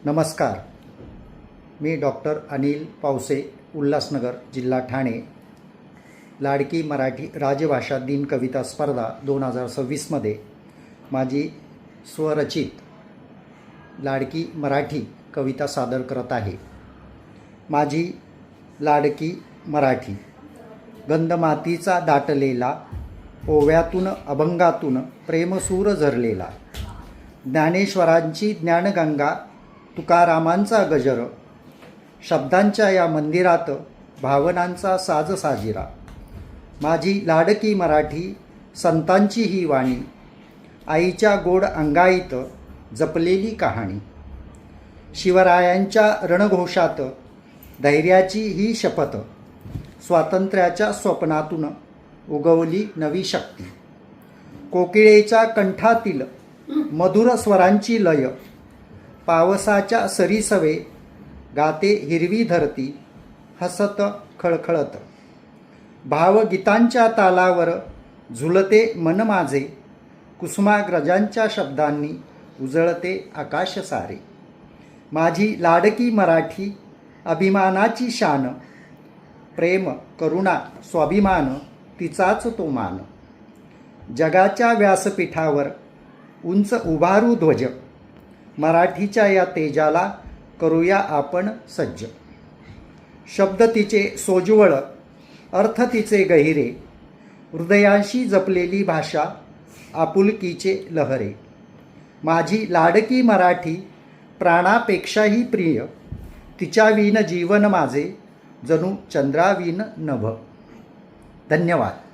नमस्कार. मी डॉक्टर अनिल पावसे, उल्हासनगर, जिल्हा ठाणे. लाडकी मराठी राजभाषा दिन कविता स्पर्धा 2026मध्ये माझी स्वरचित लाडकी मराठी कविता सादर करत आहे. माझी लाडकी मराठी. गंधमातीचा दाटलेला, ओव्यातून अभंगातून प्रेमसूर झरलेला, ज्ञानेश्वरांची ज्ञानगंगा, तुकारामांचा गजर, शब्दांच्या या मंदिरात भावनांचा साज साजिरा. माझी लाडकी मराठी, संतांची ही वाणी, आईच्या गोड अंगाईत जपलेली कहाणी. शिवरायांच्या रणघोषात धैर्याची ही शपथ, स्वातंत्र्याच्या स्वप्नातून उगवली नवी शक्ती. कोकिळेच्या कंठातील मधुर स्वरांची लय, पावसाच्या सरीसवे गाते हिरवी धरती, हसत खळखळत. भावगीतांच्या तालावर झुलते मन माझे, कुसुमाग्रजांच्या शब्दांनी उजळते आकाश सारे. माझी लाडकी मराठी, अभिमानाची शान, प्रेम करुणा स्वाभिमान तिचाच तो मान. जगाच्या व्यासपीठावर उंच उभारू ध्वज, मराठीच्या या तेजाला करूया आपण सज्ज. शब्द तिचे सोज्वळ, अर्थ तिचे गहिरे, हृदयाशी जपलेली भाषा, आपुलकीचे लहरे. माझी लाडकी मराठी, प्राणापेक्षाही प्रिय, तिच्याविन जीवन माझे जणू चंद्राविन नभ. धन्यवाद.